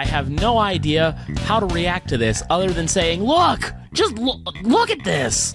I have no idea how to react to this other than saying, look! Just look at this!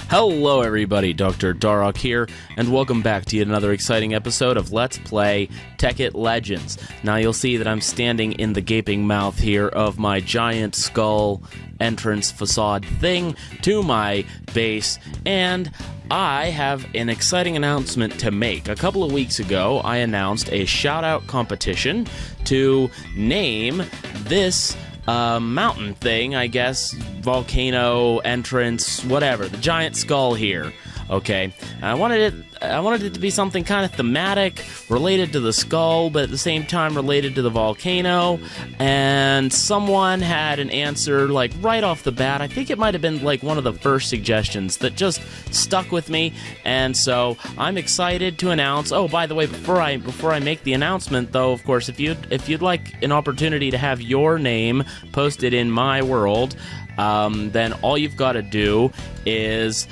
Hello everybody, Dr. Darok here, and welcome back to yet another exciting episode of Let's Play Tekkit Legends. Now you'll see that I'm standing in the gaping mouth here of my giant skull entrance facade thing to my base, and I have an exciting announcement to make. A couple of weeks ago, I announced a shout-out competition to name this mountain thing, I guess, volcano, entrance, whatever, the giant skull here, okay? I wanted it to be something kind of thematic, related to the skull, but at the same time related to the volcano, and someone had an answer, like, right off the bat. I think it might have been, like, one of the first suggestions that just stuck with me, and so I'm excited to announce. Oh, by the way, before I make the announcement, though, of course, if you'd like an opportunity to have your name posted in my world, then all you've got to do is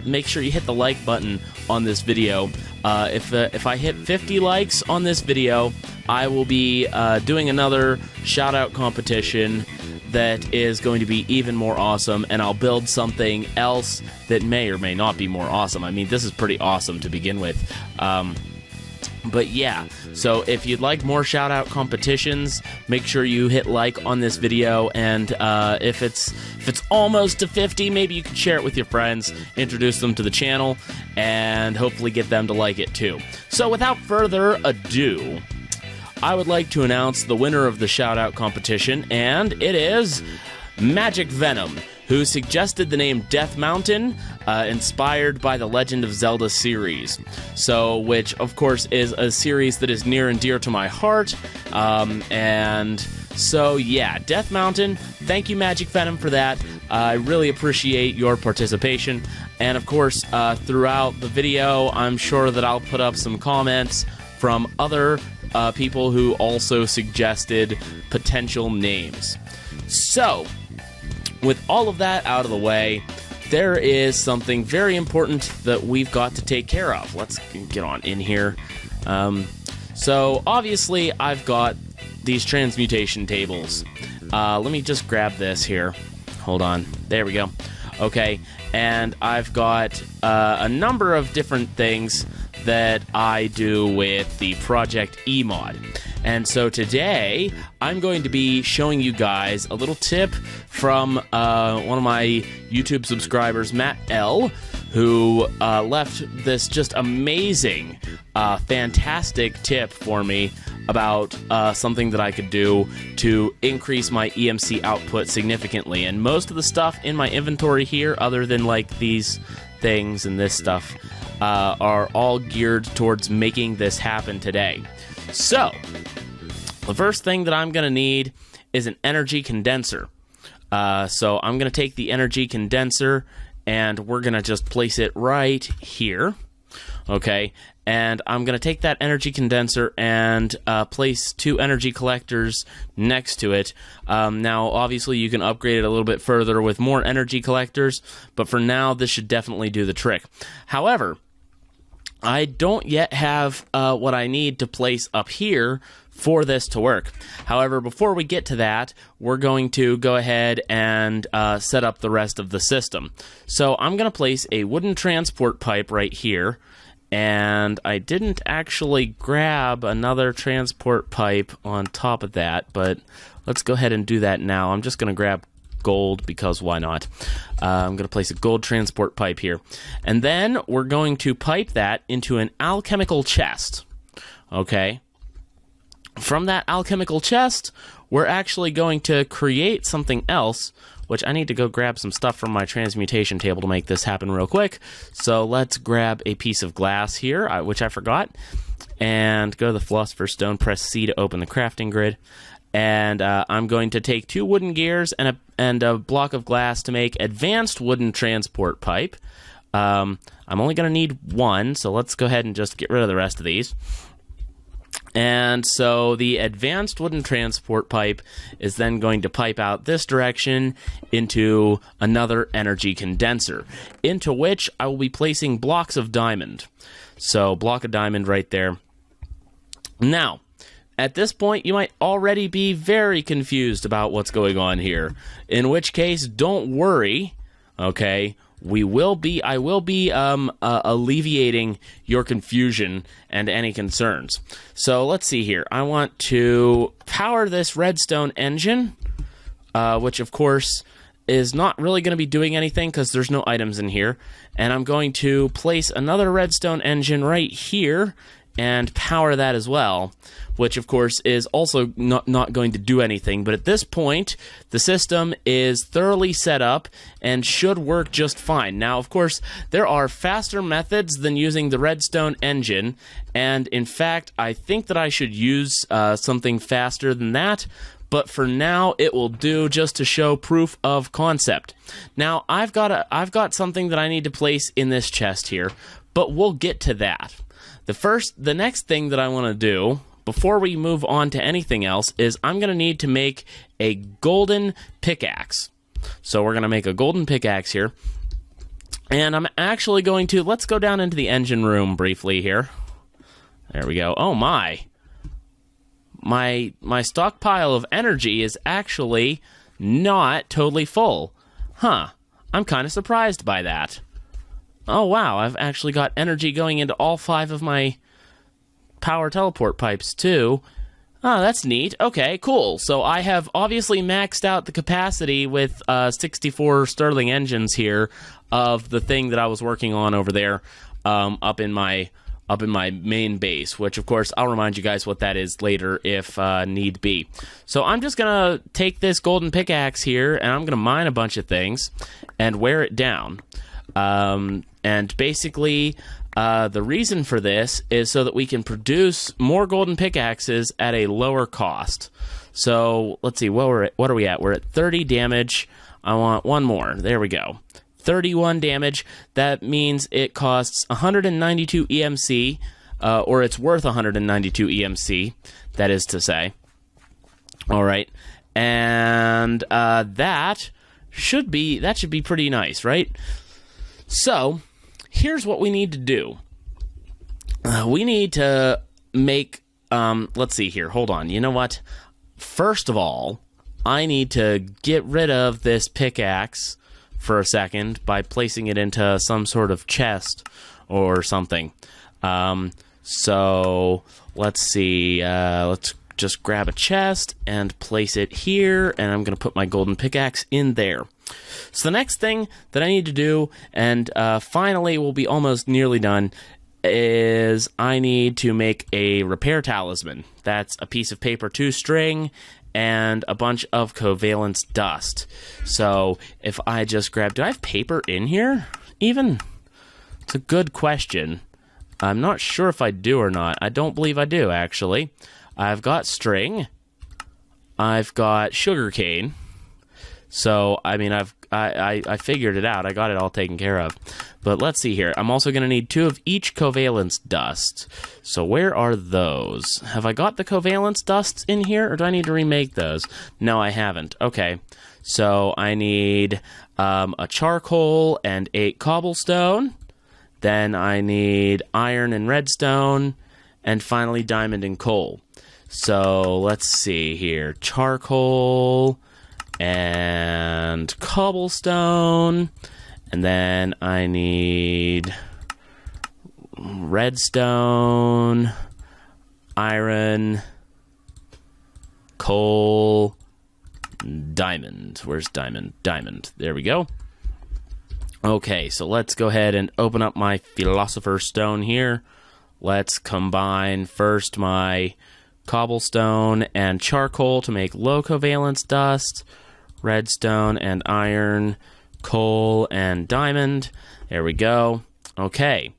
make sure you hit the like button on this video. If I hit 50 likes on this video, I will be doing another shout-out competition that is going to be even more awesome, and I'll build something else that may or may not be more awesome. I mean, this is pretty awesome to begin with. But yeah, so if you'd like more shout-out competitions, make sure you hit like on this video, and if it's almost to 50, maybe you can share it with your friends, introduce them to the channel, and hopefully get them to like it too. So without further ado, I would like to announce the winner of the shout-out competition, and it is Magic Venom, who suggested the name Death Mountain, inspired by the Legend of Zelda series. So, which, of course, is a series that is near and dear to my heart. And so, yeah, Death Mountain, thank you, Magic Venom, for that. I really appreciate your participation. And, of course, throughout the video, I'm sure that I'll put up some comments from other people who also suggested potential names. So, with all of that out of the way, there is something very important that we've got to take care of. Let's get on in here. So, obviously, I've got these transmutation tables. Let me just grab this here. Hold on. There we go. Okay, and I've got a number of different things that I do with the ProjectE mod. And so today, I'm going to be showing you guys a little tip from one of my YouTube subscribers, Matt L., who left this just amazing, fantastic tip for me about something that I could do to increase my EMC output significantly. And most of the stuff in my inventory here, other than like these things and this stuff, are all geared towards making this happen today. So, the first thing that I'm going to need is an energy condenser. So I'm going to take the energy condenser, and we're going to just place it right here. Okay, and I'm going to take that energy condenser and place two energy collectors next to it. Now, obviously, you can upgrade it a little bit further with more energy collectors, but for now, this should definitely do the trick. However, I don't yet have what I need to place up here for this to work. However, before we get to that, we're going to go ahead and set up the rest of the system. So I'm going to place a wooden transport pipe right here, and I didn't actually grab another transport pipe on top of that, but let's go ahead and do that now. I'm just going to grab gold, because why not? I'm going to place a gold transport pipe here. And then we're going to pipe that into an alchemical chest. Okay? From that alchemical chest, we're actually going to create something else, which I need to go grab some stuff from my transmutation table to make this happen real quick. So let's grab a piece of glass here, which I forgot, and go to the Philosopher's Stone, press C to open the crafting grid. And I'm going to take two wooden gears and a block of glass to make advanced wooden transport pipe. I'm only going to need one, so let's go ahead and just get rid of the rest of these. And so the advanced wooden transport pipe is then going to pipe out this direction into another energy condenser, into which I will be placing blocks of diamond. So block of diamond right there. Now, at this point, you might already be very confused about what's going on here, in which case, don't worry, okay? I will be alleviating your confusion and any concerns. So let's see here. I want to power this redstone engine, which of course is not really going to be doing anything because there's no items in here. And I'm going to place another redstone engine right here and power that as well, which of course is also not going to do anything. But at this point, the system is thoroughly set up and should work just fine. Now, of course, there are faster methods than using the redstone engine, and in fact, I think that I should use something faster than that. But for now, it will do just to show proof of concept. Now, I've got something that I need to place in this chest here, but we'll get to that. The next thing that I want to do before we move on to anything else is I'm going to need to make a golden pickaxe. So we're going to make a golden pickaxe here. And I'm actually going to, let's go down into the engine room briefly here. There we go. Oh my. My stockpile of energy is actually not totally full. Huh. I'm kind of surprised by that. Oh wow, I've actually got energy going into all 5 of my power teleport pipes too. Oh, that's neat. Okay, cool. So I have obviously maxed out the capacity with 64 Stirling engines here of the thing that I was working on over there up in my main base, which of course I'll remind you guys what that is later if need be. So I'm just gonna take this golden pickaxe here and I'm gonna mine a bunch of things and wear it down. And basically, the reason for this is so that we can produce more golden pickaxes at a lower cost. So let's see, what are we at? We're at 30 damage. I want one more. There we go. 31 damage. That means it costs 192 EMC, or it's worth 192 EMC, that is to say. All right. And that should be pretty nice, right? So, here's what we need to do. We need to make, let's see here, hold on, you know what? First of all, I need to get rid of this pickaxe for a second by placing it into some sort of chest or something. So, let's see, let's just grab a chest and place it here, and I'm going to put my golden pickaxe in there. So the next thing that I need to do, and finally we'll be almost nearly done, is I need to make a repair talisman. That's a piece of paper 2 string and a bunch of covalence dust. So if I just grab, do I have paper in here even? It's a good question. I'm not sure if I do or not. I don't believe I do, actually. I've got string. I've got sugarcane. So, I mean, I figured it out. I got it all taken care of. But let's see here. I'm also going to need 2 of each covalence dust. So where are those? Have I got the covalence dusts in here, or do I need to remake those? No, I haven't. Okay. So I need a charcoal and 8 cobblestone. Then I need iron and redstone. And finally, diamond and coal. So let's see here. Charcoal and cobblestone, and then I need redstone, iron, coal, diamond. Where's diamond? Diamond. There we go. Okay, so let's go ahead and open up my Philosopher's Stone here. Let's combine first my cobblestone and charcoal to make low covalence dust, redstone and iron, coal and diamond. There we go. Okay,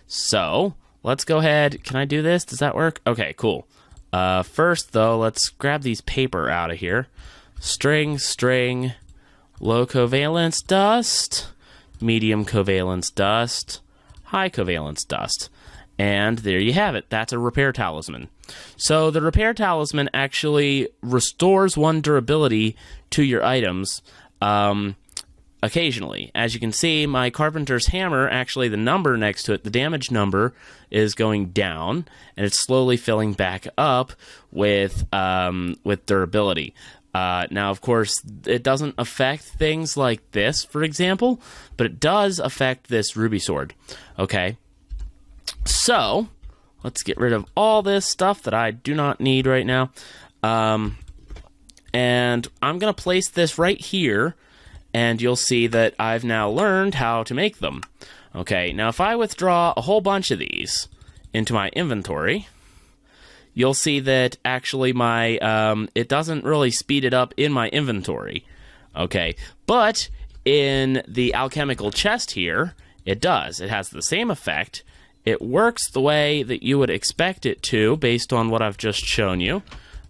so let's go ahead. Can I do this? Does that work? Okay, cool. First, though, let's grab these paper out of here. String, low covalence dust, medium covalence dust, high covalence dust. And there you have it. That's a repair talisman. So the repair talisman actually restores 1 durability to your items occasionally. As you can see, my carpenter's hammer, actually the number next to it, the damage number, is going down, and it's slowly filling back up with durability. Now, of course, it doesn't affect things like this, for example, but it does affect this ruby sword. Okay, so let's get rid of all this stuff that I do not need right now. And I'm going to place this right here, and you'll see that I've now learned how to make them. Okay, now if I withdraw a whole bunch of these into my inventory, you'll see that actually my it doesn't really speed it up in my inventory. Okay, but in the alchemical chest here, it does. It has the same effect. It works the way that you would expect it to based on what I've just shown you.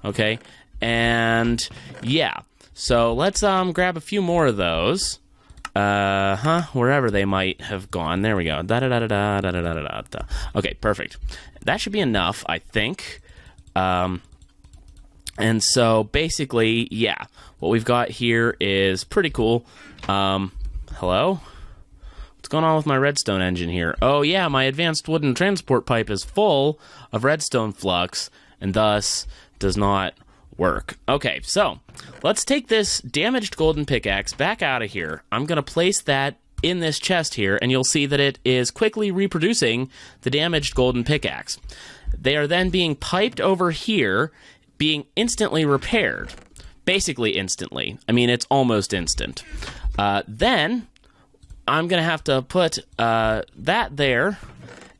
Okay, and yeah. So let's grab a few more of those. Wherever they might have gone. There we go. Okay, perfect. That should be enough, I think. And so basically, yeah, what we've got here is pretty cool. Hello? What's going on with my redstone engine here? Oh yeah, my advanced wooden transport pipe is full of redstone flux and thus does not work. Okay, so let's take this damaged golden pickaxe back out of here. I'm going to place that in this chest here, and you'll see that it is quickly reproducing the damaged golden pickaxe. They are then being piped over here, being instantly repaired. Basically instantly. I mean, it's almost instant. Then I'm going to have to put that there,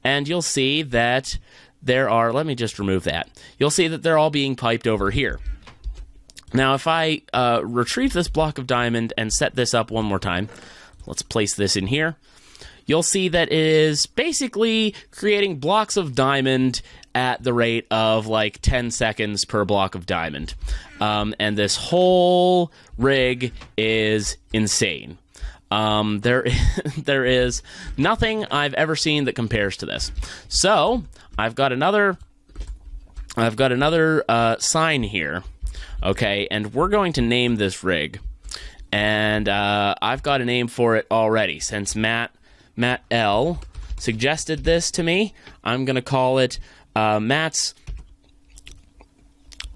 and you'll see that there are, let me just remove that. You'll see that they're all being piped over here. Now, if I retrieve this block of diamond and set this up one more time, let's place this in here. You'll see that it is basically creating blocks of diamond at the rate of like 10 seconds per block of diamond. And this whole rig is insane. There is nothing I've ever seen that compares to this. So I've got another sign here, okay, and we're going to name this rig, and I've got a name for it already. Since Matt L suggested this to me, I'm gonna call it Matt's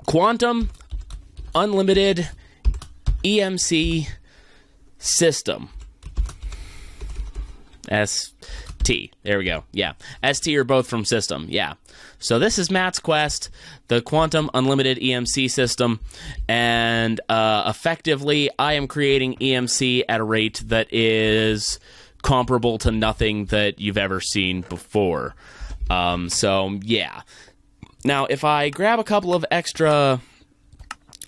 Quantum Unlimited EMC System. ST. There we go. Yeah. ST are both from system. Yeah. So this is Matt's quest, the Quantum Unlimited EMC system, and effectively I am creating EMC at a rate that is comparable to nothing that you've ever seen before. So yeah. Now if I grab a couple of extra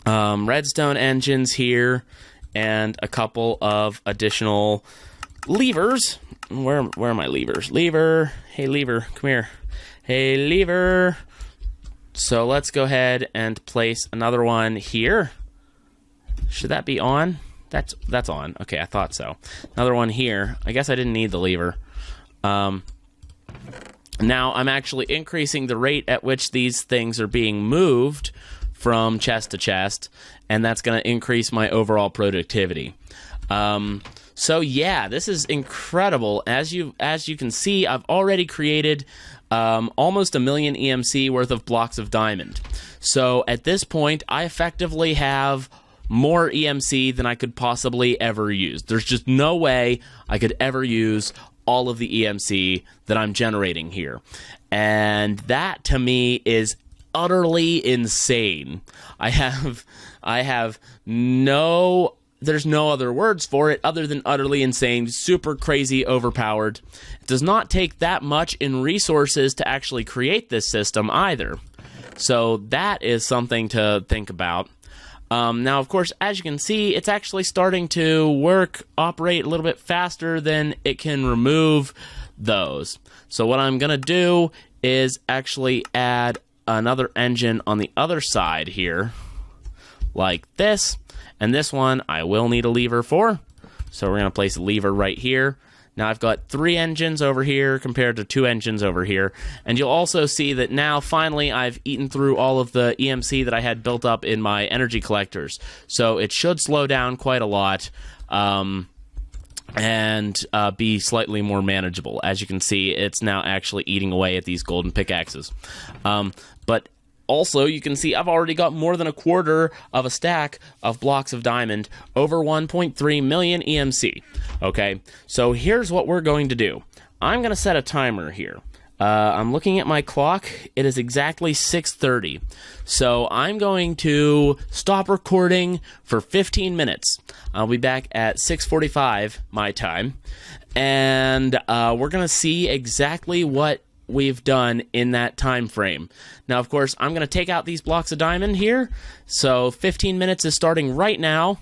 redstone engines here and a couple of additional levers. Where are my levers? Lever. Hey, lever. Come here. Hey, lever. So let's go ahead and place another one here. Should that be on? That's on. Okay, I thought so. Another one here. I guess I didn't need the lever. Now I'm actually increasing the rate at which these things are being moved from chest to chest, and that's going to increase my overall productivity. So yeah, this is incredible. As you can see, I've already created almost 1 million EMC worth of blocks of diamond. So at this point, I effectively have more EMC than I could possibly ever use. There's just no way I could ever use all of the EMC that I'm generating here. And that, to me, is utterly insane. There's no other words for it other than utterly insane, super crazy, overpowered. It does not take that much in resources to actually create this system either. So that is something to think about. Now, of course, as you can see, it's actually starting to operate a little bit faster than it can remove those. So what I'm going to do is actually add another engine on the other side here, like this. And this one I will need a lever for, so we're going to place a lever right here. Now I've got 3 engines over here compared to 2 engines over here. And you'll also see that now finally I've eaten through all of the EMC that I had built up in my energy collectors. So it should slow down quite a lot. And be slightly more manageable. As you can see, it's now actually eating away at these golden pickaxes. But also, you can see I've already got more than a quarter of a stack of blocks of diamond, over 1.3 million EMC. Okay, so here's what we're going to do. I'm going to set a timer here. I'm looking at my clock. It is exactly 6:30. So I'm going to stop recording for 15 minutes. I'll be back at 6:45 my time. And we're going to see exactly what we've done in that time frame. Now, of course, I'm going to take out these blocks of diamond here. So 15 minutes is starting right now.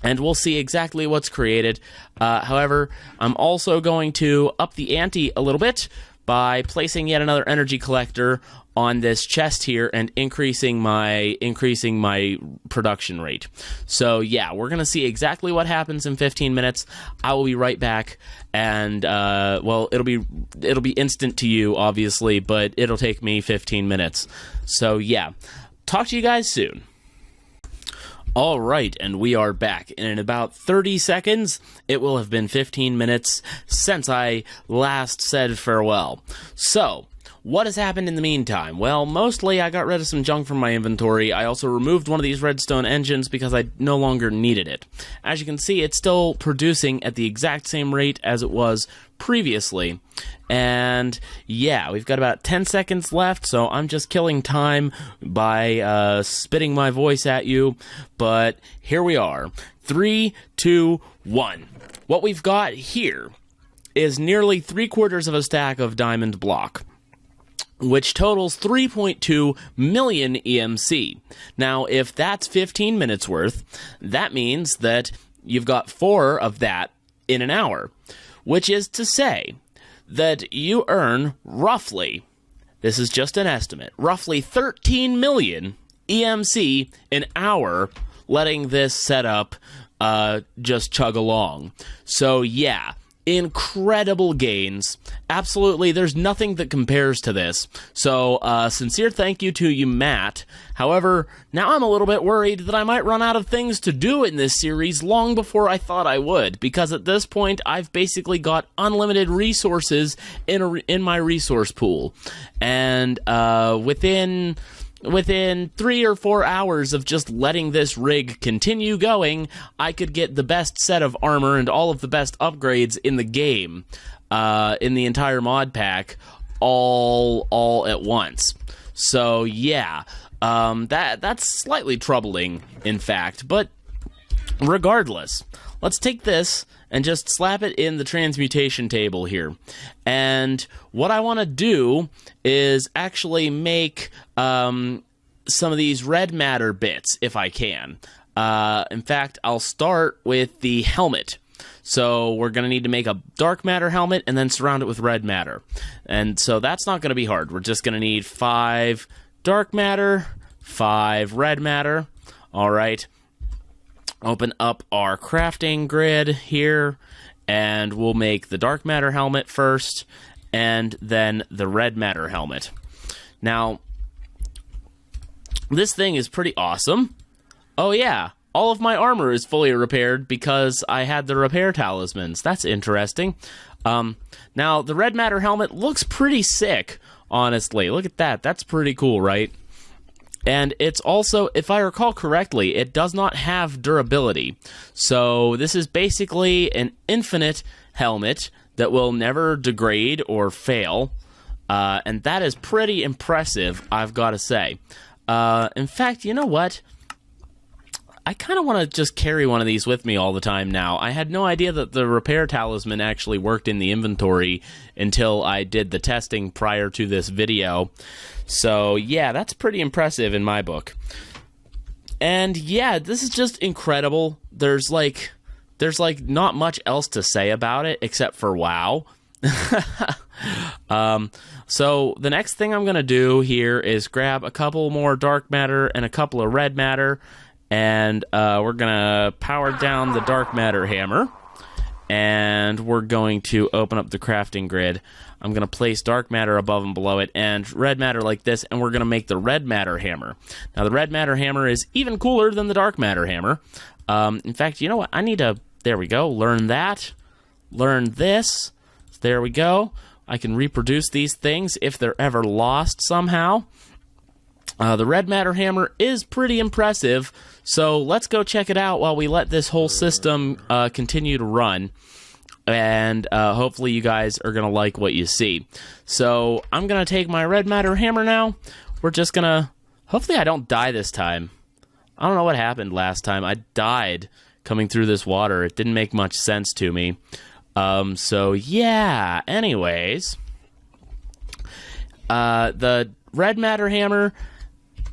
And we'll see exactly what's created. However, I'm also going to up the ante a little bit by placing yet another energy collector on this chest here and increasing my production rate. So yeah, we're gonna see exactly what happens in 15 minutes. I will be right back, and well, it'll be instant to you, obviously, but it'll take me 15 minutes. So yeah, talk to you guys soon. All right, and we are back. And in about 30 seconds, it will have been 15 minutes since I last said farewell. So, what has happened in the meantime? Well, mostly I got rid of some junk from my inventory. I also removed one of these redstone engines because I no longer needed it. As you can see, it's still producing at the exact same rate as it was previously. And yeah, we've got about 10 seconds left, so I'm just killing time by spitting my voice at you. But here we are. 3, 2, 1. What we've got here is nearly 3/4 of a stack of diamond block, which totals 3.2 million EMC. Now, if that's 15 minutes worth, that means that you've got 4 of that in an hour, which is to say that you earn roughly, this is just an estimate, roughly 13 million EMC an hour letting this setup just chug along. So yeah, incredible gains. Absolutely, there's nothing that compares to this. So, sincere thank you to you, Matt. However, now I'm a little bit worried that I might run out of things to do in this series long before I thought I would, because at this point, I've basically got unlimited resources in my resource pool. And within 3 or 4 hours of just letting this rig continue going, I could get the best set of armor and all of the best upgrades in the game, in the entire mod pack, all at once. So yeah, that's slightly troubling, in fact. But regardless, let's take this and just slap it in the transmutation table here. And what I want to do is actually make some of these red matter bits, if I can. In fact, I'll start with the helmet. So we're going to need to make a dark matter helmet and then surround it with red matter. And so that's not going to be hard. We're just going to need 5 dark matter, 5 red matter. All right. Open up our crafting grid here, and we'll make the dark matter helmet first, and then the red matter helmet. Now, this thing is pretty awesome. Oh yeah, all of my armor is fully repaired because I had the repair talismans. That's interesting. Now, the red matter helmet looks pretty sick, honestly. Look at that. That's pretty cool, right? And it's also, if I recall correctly, it does not have durability. So this is basically an infinite helmet that will never degrade or fail. And that is pretty impressive, I've got to say. In fact, you know what? I kind of want to just carry one of these with me all the time now. I had no idea that the repair talisman actually worked in the inventory until I did the testing prior to this video. So yeah, that's pretty impressive in my book. And yeah, this is just incredible. There's like not much else to say about it except for wow. So the next thing I'm gonna do here is grab a couple more dark matter and a couple of red matter, and we're gonna power down the dark matter hammer, and we're going to open up the crafting grid. I'm going to place dark matter above and below it, and red matter like this, and we're going to make the red matter hammer. Now, the red matter hammer is even cooler than the dark matter hammer. In fact, you know what? I need to, there we go, learn that, learn this. There we go. I can reproduce these things if they're ever lost somehow. The red matter hammer is pretty impressive, so let's go check it out while we let this whole system continue to run. And hopefully you guys are going to like what you see. So I'm going to take my red matter hammer now. We're just going to... Hopefully I don't die this time. I don't know what happened last time. I died coming through this water. It didn't make much sense to me. So yeah, anyways. The red matter hammer,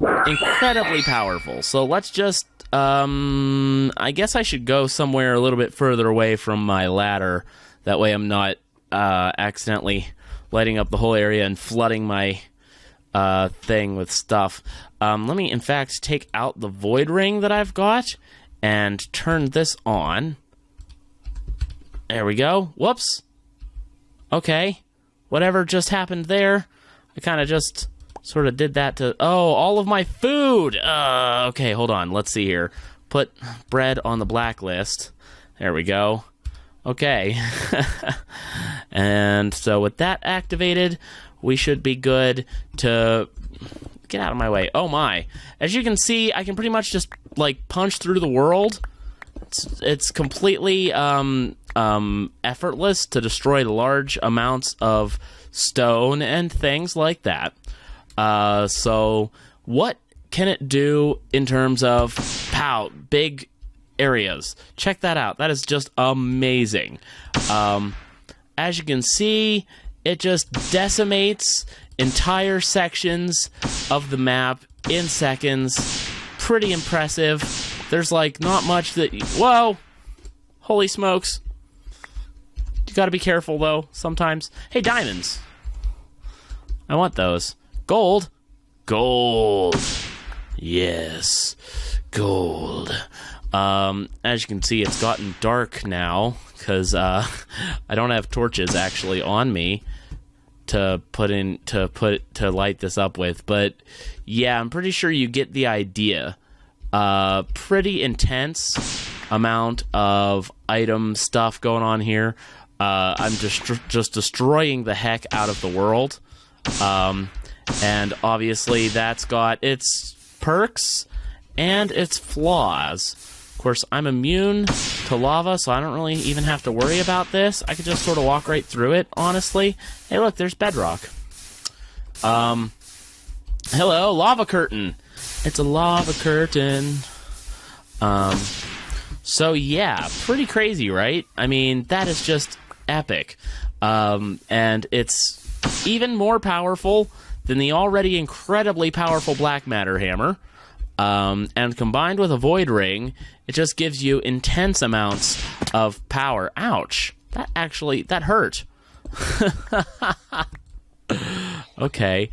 incredibly powerful. So let's just... I guess I should go somewhere a little bit further away from my ladder. That way I'm not accidentally lighting up the whole area and flooding my thing with stuff. Let me, in fact, take out the void ring that I've got and turn this on. There we go. Whoops. Okay. Whatever just happened there, I kind of just... sort of did that to... Oh, all of my food! Okay, hold on. Let's see here. Put bread on the blacklist. There we go. Okay. And so with that activated, we should be good to... Get out of my way. Oh my. As you can see, I can pretty much just, like, punch through the world. It's completely effortless to destroy large amounts of stone and things like that. So what can it do in terms of big areas? Check that out. That is just amazing. As you can see, it just decimates entire sections of the map in seconds. Pretty impressive. There's like not much that... Whoa! Holy smokes. You gotta be careful though, sometimes. Hey, diamonds. I want those. Gold? Gold. Yes. Gold. As you can see, it's gotten dark now, because I don't have torches actually on me to light this up with. But yeah, I'm pretty sure you get the idea. Pretty intense amount of item stuff going on here. I'm just destroying the heck out of the world. And obviously that's got its perks and its flaws. Of course, I'm immune to lava, so I don't really even have to worry about this. I could just sort of walk right through it, honestly. Hey, look, there's bedrock. Hello, lava curtain. It's a lava curtain. So yeah, pretty crazy, right? I mean, that is just epic. And it's even more powerful than the already incredibly powerful black matter hammer. And combined with a void ring, it just gives you intense amounts of power. Ouch. That hurt. Okay.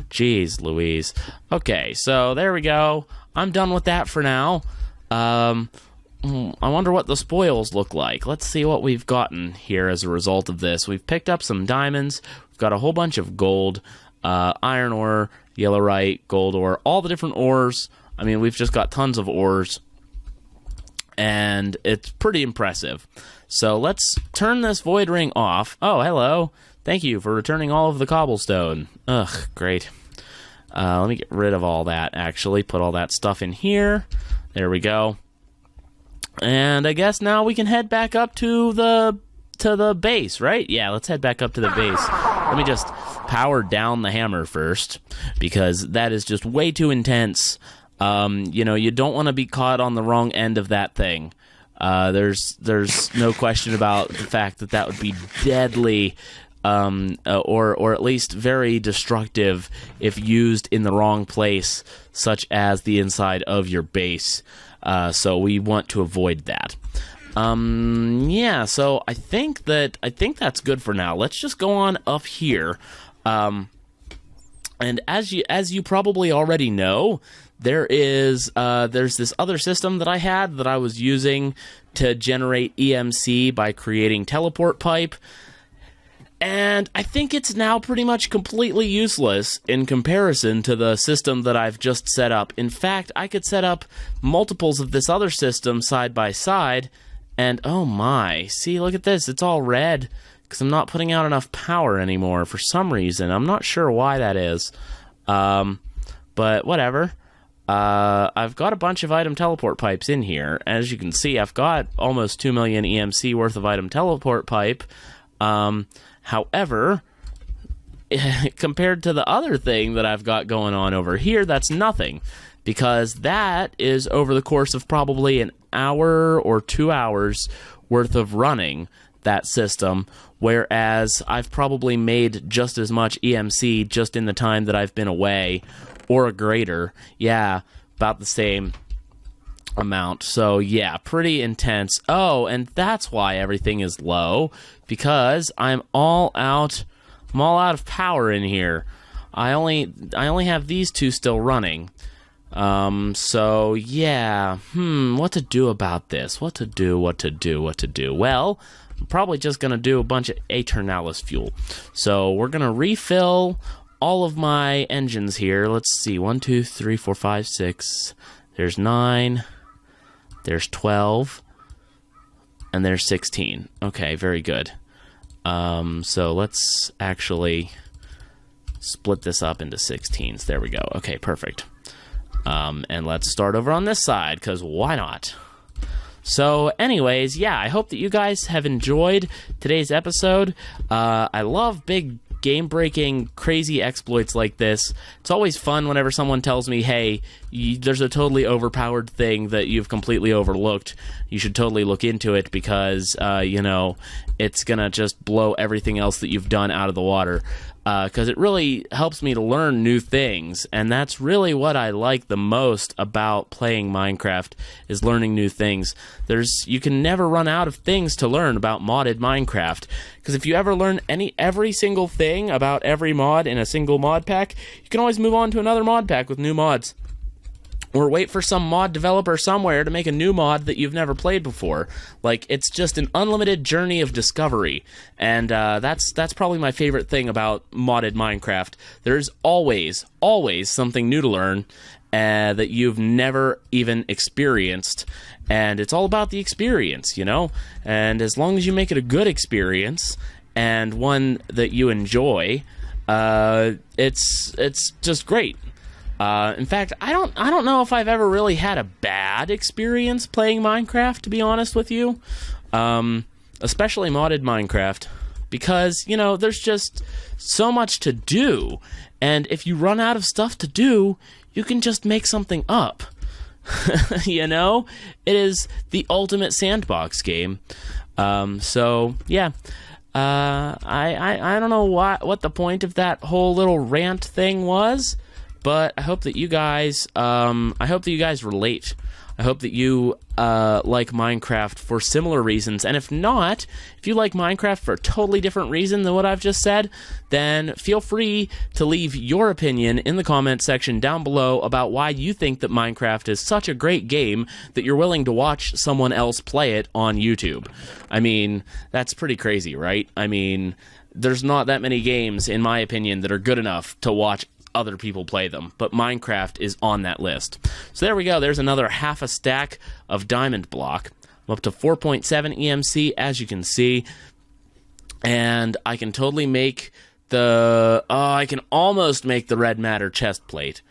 Jeez Louise. Okay, so there we go. I'm done with that for now. I wonder what the spoils look like. Let's see what we've gotten here as a result of this. We've picked up some diamonds. We've got a whole bunch of gold, iron ore, yellowite, gold ore, all the different ores. I mean, we've just got tons of ores, and it's pretty impressive. So let's turn this void ring off. Oh, hello. Thank you for returning all of the cobblestone. Ugh, great. Let me get rid of all that, actually. Put all that stuff in here. There we go. And I guess now we can head back up to the base, right? Yeah, let's head back up to the base. Let me just power down the hammer first, because that is just way too intense. You know, you don't want to be caught on the wrong end of that thing. There's no question about the fact that would be deadly, or at least very destructive if used in the wrong place, such as the inside of your base. So we want to avoid that. Yeah, so I think that's good for now. Let's just go on up here. And as you probably already know, there's this other system that I had that I was using to generate EMC by creating teleport pipe. And I think it's now pretty much completely useless in comparison to the system that I've just set up. In fact, I could set up multiples of this other system side by side, and oh my, see, look at this, it's all red, because I'm not putting out enough power anymore for some reason. I'm not sure why that is, but whatever. I've got a bunch of item teleport pipes in here. As you can see, I've got almost 2 million EMC worth of item teleport pipe. However, compared to the other thing that I've got going on over here, that's nothing, because that is over the course of probably an hour or 2 hours worth of running that system, whereas I've probably made just as much EMC just in the time that I've been away, or a greater. Yeah, about the same amount. So yeah, pretty intense. Oh, and that's why everything is low, because I'm all out of power in here. I only have these two still running. So yeah, what to do about this? What to do? Well, I'm probably just gonna do a bunch of Aeternalis fuel. So we're gonna refill all of my engines here. Let's see, 1, 2, 3, 4, 5, 6. There's 9. There's 12, and there's 16. Okay, very good. So let's actually split this up into 16s. There we go. Okay, perfect. And let's start over on this side, because why not? So anyways, yeah, I hope that you guys have enjoyed today's episode. I love big game-breaking, crazy exploits like this. It's always fun whenever someone tells me, hey, there's a totally overpowered thing that you've completely overlooked. You should totally look into it, because, it's gonna just blow everything else that you've done out of the water. Because it really helps me to learn new things, and that's really what I like the most about playing Minecraft, is learning new things. You can never run out of things to learn about modded Minecraft, because if you ever learn every single thing about every mod in a single mod pack, you can always move on to another mod pack with new mods. Or wait for some mod developer somewhere to make a new mod that you've never played before. Like, it's just an unlimited journey of discovery. And that's probably my favorite thing about modded Minecraft. There's always something new to learn that you've never even experienced. And it's all about the experience, And as long as you make it a good experience, and one that you enjoy, it's just great. In fact, I don't know if I've ever really had a bad experience playing Minecraft, to be honest with you. Especially modded Minecraft, because, there's just so much to do, and if you run out of stuff to do, you can just make something up. It is the ultimate sandbox game. So, yeah. I don't know what the point of that whole little rant thing was, but I hope that you guys, relate. I hope that you like Minecraft for similar reasons. And if not, if you like Minecraft for a totally different reason than what I've just said, then feel free to leave your opinion in the comments section down below about why you think that Minecraft is such a great game that you're willing to watch someone else play it on YouTube. I mean, that's pretty crazy, right? I mean, there's not that many games, in my opinion, that are good enough to watch other people play them, but Minecraft is on that list. So there we go. There's another half a stack of diamond block. I'm up to 4.7 EMC, as you can see, and I can totally make I can almost make the red matter chest plate.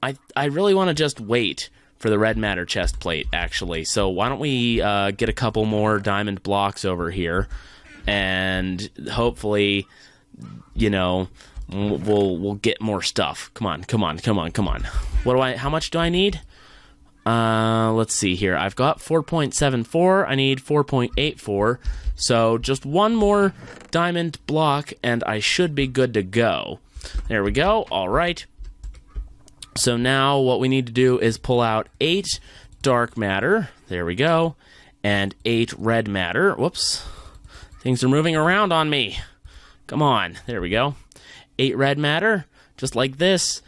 I really want to just wait for the red matter chest plate, actually. So why don't we get a couple more diamond blocks over here, and hopefully, we'll get more stuff. Come on. How much do I need? Let's see here. I've got 4.74. I need 4.84. So just one more diamond block and I should be good to go. There we go. All right. So now what we need to do is pull out 8 dark matter. There we go. And 8 red matter. Whoops. Things are moving around on me. Come on. There we go. 8 red matter, just like this.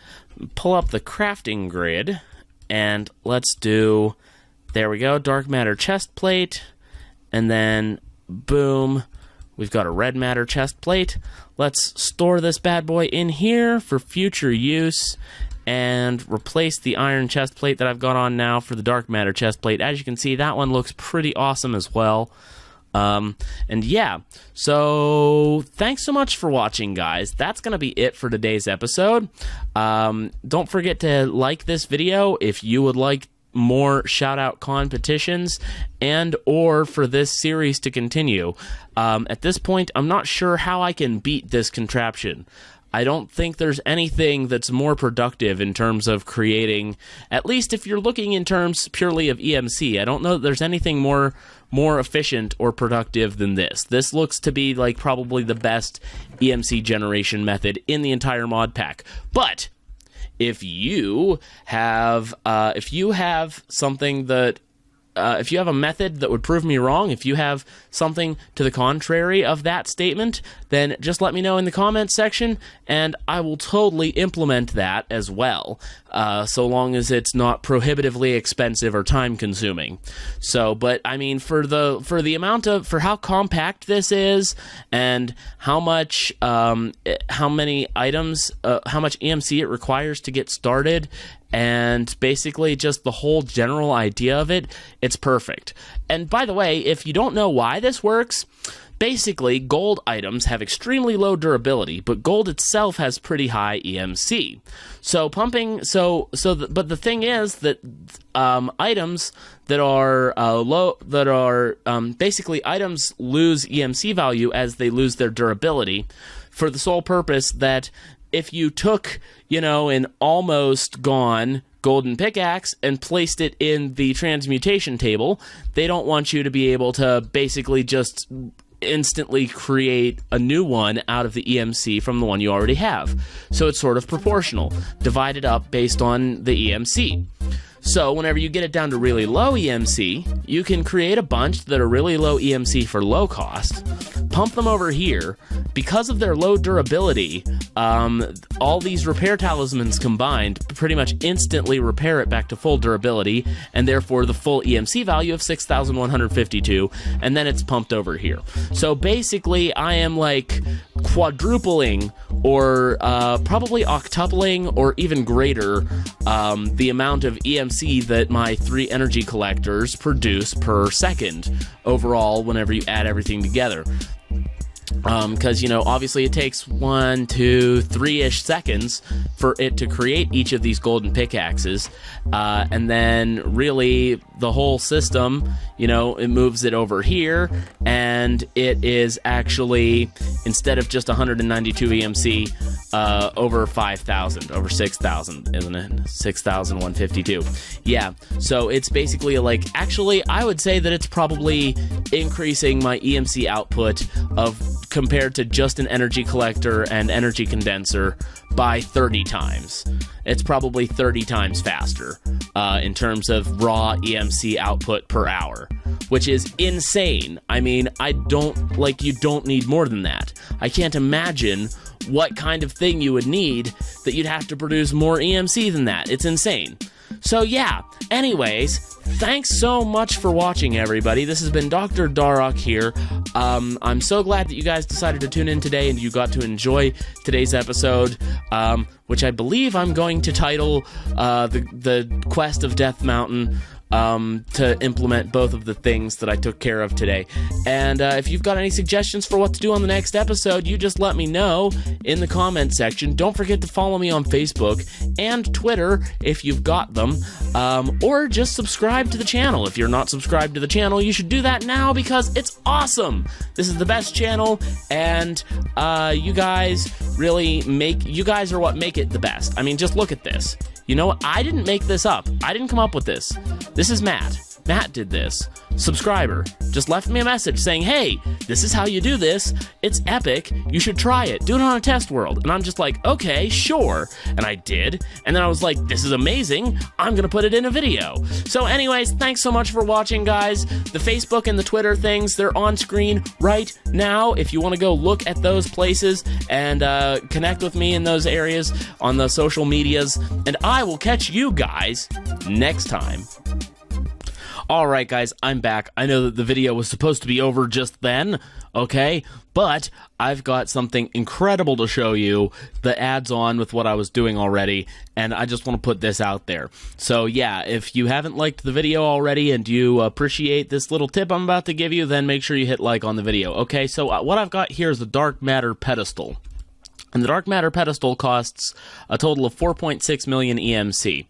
Pull up the crafting grid, And let's do, there we go, dark matter chest plate. And then, boom, we've got a red matter chest plate. Let's store this bad boy in here for future use and replace the iron chest plate that I've got on now for the dark matter chest plate. As you can see, that one looks pretty awesome as well. And yeah, so thanks so much for watching, guys. That's going to be it for today's episode. Don't forget to like this video if you would like more shout-out competitions and or for this series to continue. At this point, I'm not sure how I can beat this contraption. I don't think there's anything that's more productive in terms of creating, at least if you're looking in terms purely of EMC, I don't know that there's anything more efficient or productive than this. This looks to be like probably the best EMC generation method in the entire mod pack. But if you have something that if you have a method that would prove me wrong, if you have something to the contrary of that statement, then just let me know in the comments section, and I will totally implement that as well, so long as it's not prohibitively expensive or time-consuming. So, but I mean, for how compact this is, and how much, how many items, how much EMC it requires to get started, and basically just the whole general idea of it, it's perfect. And by the way, if you don't know why this works, basically gold items have extremely low durability, but gold itself has pretty high EMC. So pumping, but the thing is that items that are basically items lose EMC value as they lose their durability, for the sole purpose that if you took, an almost gone golden pickaxe and placed it in the transmutation table, they don't want you to be able to basically just instantly create a new one out of the EMC from the one you already have. So it's sort of proportional, divided up based on the EMC. So whenever you get it down to really low EMC, you can create a bunch that are really low EMC for low cost, pump them over here. Because of their low durability, all these repair talismans combined pretty much instantly repair it back to full durability, and therefore the full EMC value of 6,152, and then it's pumped over here. So basically, I am like quadrupling or probably octupling or even greater the amount of EMC that my 3 energy collectors produce per second overall whenever you add everything together. Because, obviously it takes 1, 2, 3-ish seconds for it to create each of these golden pickaxes, and then really the whole system, it moves it over here, and it is actually, instead of just 192 EMC, over 5,000, over 6,000, isn't it? 6,152. Yeah, so it's basically like, actually, I would say that it's probably increasing my EMC output compared to just an energy collector and energy condenser by 30 times. It's probably 30 times faster in terms of raw EMC output per hour, which is insane. I mean, you don't need more than that. I can't imagine what kind of thing you would need that you'd have to produce more EMC than that. It's insane. So yeah, anyways, thanks so much for watching, everybody. This has been Dr. Darok here. I'm so glad that you guys decided to tune in today and you got to enjoy today's episode, which I believe I'm going to title the Quest of Death Mountain, to implement both of the things that I took care of today. And if you've got any suggestions for what to do on the next episode, you just let me know in the comment section. Don't forget to follow me on Facebook and Twitter if you've got them, or just subscribe to the channel. If you're not subscribed to the channel, you should do that now because it's awesome. This is the best channel, and you guys are what make it the best. I mean, just look at this. You know what? I didn't make this up. I didn't come up with this. This is Matt. Matt did this. Subscriber just left me a message saying, hey, this is how you do this. It's epic. You should try it. Do it on a test world. And I'm just like, okay, sure. And I did. And then I was like, this is amazing. I'm going to put it in a video. So anyways, thanks so much for watching, guys. The Facebook and the Twitter things, they're on screen right now. If you want to go look at those places and connect with me in those areas on the social medias. And I will catch you guys next time. Alright guys, I'm back. I know that the video was supposed to be over just then, okay? But I've got something incredible to show you that adds on with what I was doing already, and I just want to put this out there. So yeah, if you haven't liked the video already and you appreciate this little tip I'm about to give you, then make sure you hit like on the video, okay? So what I've got here is the Dark Matter Pedestal. And the Dark Matter Pedestal costs a total of 4.6 million EMC.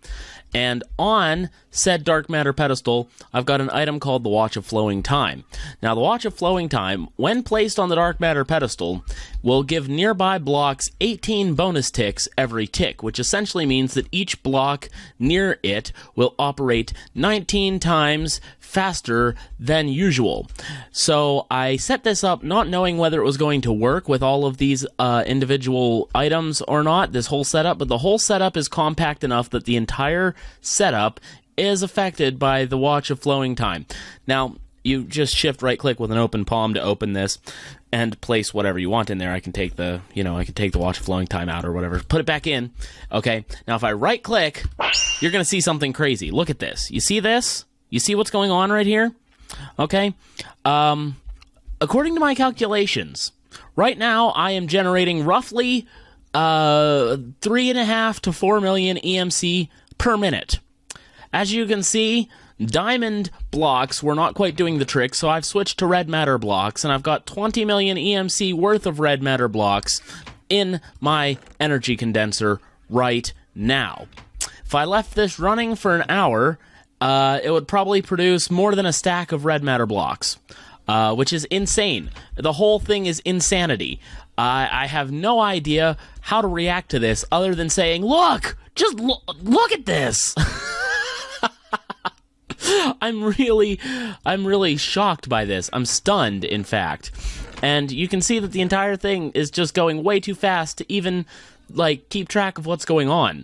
And on said Dark Matter Pedestal, I've got an item called the Watch of Flowing Time. Now, the Watch of Flowing Time, when placed on the Dark Matter Pedestal, will give nearby blocks 18 bonus ticks every tick, which essentially means that each block near it will operate 19 times faster than usual. So I set this up not knowing whether it was going to work with all of these individual items or not, this whole setup, but the whole setup is compact enough that the entire setup is affected by the Watch of Flowing Time. Now, you just shift right click with an open palm to open this and place whatever you want in there. I can take the, I can take the Watch of Flowing Time out or whatever, put it back in. Okay, now if I right click, you're gonna see something crazy. Look at this. You see this? You see what's going on right here? Okay, according to my calculations, right now I am generating roughly 3.5 to 4 million EMC per minute. As you can see, diamond blocks were not quite doing the trick, so I've switched to red matter blocks, and I've got 20 million EMC worth of red matter blocks in my energy condenser right now. If I left this running for an hour, it would probably produce more than a stack of red matter blocks, which is insane. The whole thing is insanity. I have no idea how to react to this other than saying, look! Just look at this! I'm really shocked by this. I'm stunned, in fact. And you can see that the entire thing is just going way too fast to even, keep track of what's going on.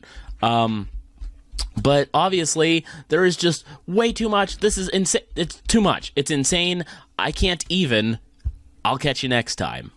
But obviously, there is just way too much. This is insane. It's too much. It's insane. I can't even. I'll catch you next time.